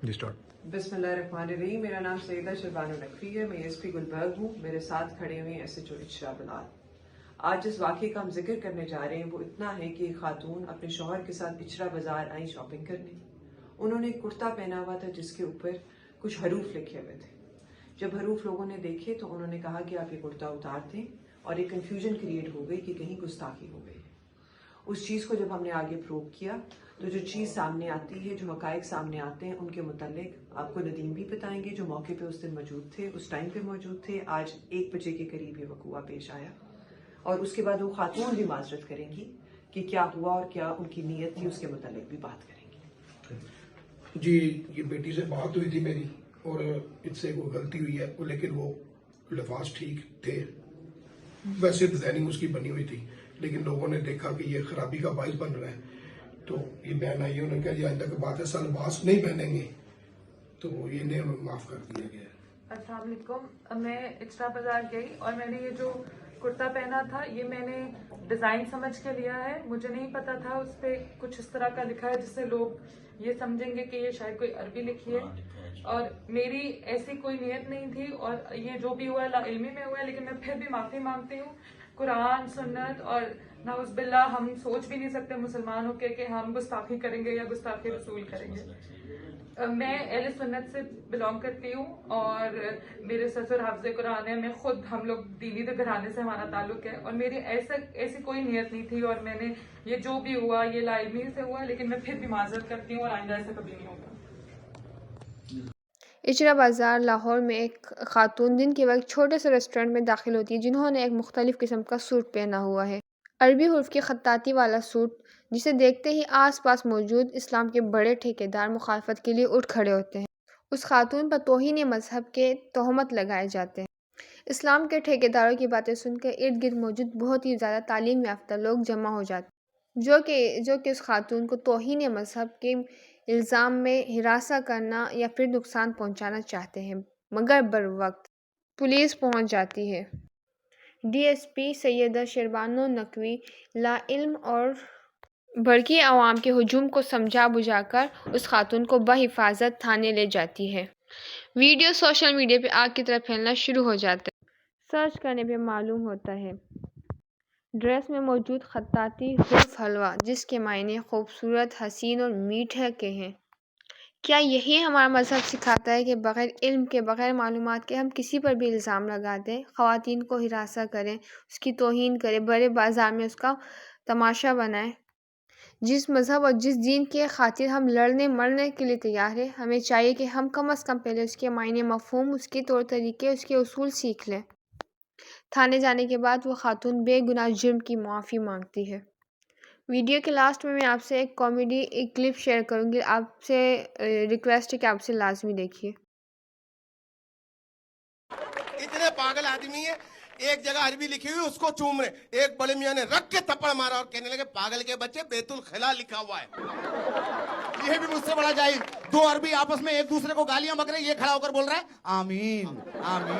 جی start. बिस्मिल्लाहिर्रहमानिर्रहीम। मेरा नाम सईदा शरबानो नकवी है। मैं एसपी गुलबर्ग हूँ। मेरे साथ खड़े हुए हैं SHO इशरा बलाल। आज जिस वाक़े का हम जिक्र करने जा रहे हैं वो इतना है कि एक खातून अपने शौहर के साथ इशरा बाजार आई शॉपिंग करने। उन्होंने एक कुर्ता पहना हुआ था जिसके ऊपर कुछ हरूफ लिखे हुए थे। जब हरूफ लोगों ने देखे तो उन्होंने कहा कि आप ये कुर्ता उतार दें, और एक कन्फ्यूजन क्रिएट हो गई कि कहीं गुस्ताखी हो गई। उस चीज़ को जब हमने आगे प्रूव किया तो जो चीज़ सामने आती है, जो हकायक सामने आते हैं, उनके मुतालिक आपको नदीम भी बताएंगे जो मौके पे उस दिन मौजूद थे, उस टाइम पे मौजूद थे। आज 1 बजे के करीब ये वक़ूआ पेश आया, और उसके बाद वो खातून भी माजरत करेंगी कि क्या हुआ और क्या उनकी नीयत थी, उसके मुतालिक भी बात करेंगी। जी, ये बेटी से बात हुई थी मेरी और इससे वो गलती हुई है, लेकिन वो लफाज ठीक थे। वैसे डिजाइनिंग उसकी बनी हुई थी, लेकिन लोगों ने देखा कि ये खराबी का बाइस बन रहा है, तो ये बहन आई, उन्होंने कहा जी आइंदा की बात है सलवास नहीं पहनेंगे, तो ये इन्हें माफ कर दिया गया। अस्सलाम वालेकुम। मैं इशरा बाजार गई और मैंने ये जो कुर्ता पहना था ये मैंने डिज़ाइन समझ के लिया है। मुझे नहीं पता था उस पर कुछ इस तरह का लिखा है जिससे लोग ये समझेंगे कि ये शायद कोई अरबी लिखी है, और मेरी ऐसी कोई नियत नहीं थी, और ये जो भी हुआ है लाइल्मी में हुआ है। लेकिन मैं फिर भी माफ़ी मांगती हूँ। कुरान, सुन्नत और नाउज़ुबिल्लाह, हम सोच भी नहीं सकते मुसलमान होकर कि हम गुस्ताखी करेंगे या गुस्ताखी रसूल करेंगे। मैं अहले सुन्नत से बिलोंग करती हूँ और मेरे ससुर हाफ़िज़े कुरान है। मैं खुद, हम लोग दीनी घराने से हमारा ताल्लुक है, और मेरी ऐसी कोई नियत नहीं थी, और मैंने ये जो भी हुआ ये लाइल्मी से हुआ, लेकिन मैं फिर भी माज़रत करती हूँ और आइंदा ऐसा कभी नहीं होगा। इशरा बाज़ार लाहौर में एक खातून दिन के वक्त छोटे से रेस्टोरेंट में दाखिल होती है जिन्होंने एक मुख्तलिफ किस्म का सूट पहना हुआ है, अरबी हुर्फ की खत्ताती वाला सूट, जिसे देखते ही आस पास मौजूद इस्लाम के बड़े ठेकेदार मुखालफत के लिए उठ खड़े होते हैं। उस खातून पर तौहीन मजहब के तोहमत लगाए जाते हैं। इस्लाम के ठेकेदारों की बातें सुनकर इर्द गिर्द मौजूद बहुत ही ज़्यादा तालीम याफ्ता लोग जमा हो जाते हैं, जो कि उस खातून को तौहीन मजहब के इल्ज़ाम में हिरासा करना या फिर नुकसान पहुंचाना चाहते हैं, मगर बर वक्त पुलिस पहुंच जाती है। DSP सैयदा शरबानो नकवी लाइल्म और भड़की आवाम के हुजूम को समझा बुझाकर उस खातून को बहिफाजत थाने ले जाती है। वीडियो सोशल मीडिया पे आग की तरह फैलना शुरू हो जाता है। सर्च करने पे मालूम होता है ड्रेस में मौजूद खत्ताती हुर्फ हलवा, जिसके मायने खूबसूरत, हसीन और मीठे के हैं। क्या यही हमारा मजहब सिखाता है कि बग़ैर इल्म के, बग़ैर मालूमात के हम किसी पर भी इल्ज़ाम लगा दें, ख़वातीन को हिरासा करें, उसकी तौहीन करें, बड़े बाज़ार में उसका तमाशा बनाएं? जिस मज़हब और जिस दीन के खातिर हम लड़ने मरने के लिए तैयार हैं, हमें चाहिए कि हम कम अज़ कम पहले उसके मायने, मफ़हूम, उसके तौर तरीके, उसके उसूल सीख लें। थाने जाने के बाद वो खातून बेगुनाह जुर्म की माफ़ी मांगती है। वीडियो के लास्ट में मैं आपसे एक कॉमेडी क्लिप शेयर करूंगी, आपसे रिक्वेस्ट है कि आपसे लाजमी देखिए। इतने पागल आदमी है, एक जगह अरबी लिखी हुई उसको चूम रहे। एक बड़े मियां ने रख के थप्पड़ मारा और कहने लगे पागल के बच्चे, बैतुल खला लिखा हुआ है। ये भी मुझसे बड़ा जाहिल। 2 अरबी आपस में एक दूसरे को गालियां बक रहे, ये खड़ा होकर बोल रहा है आमीन आमीन।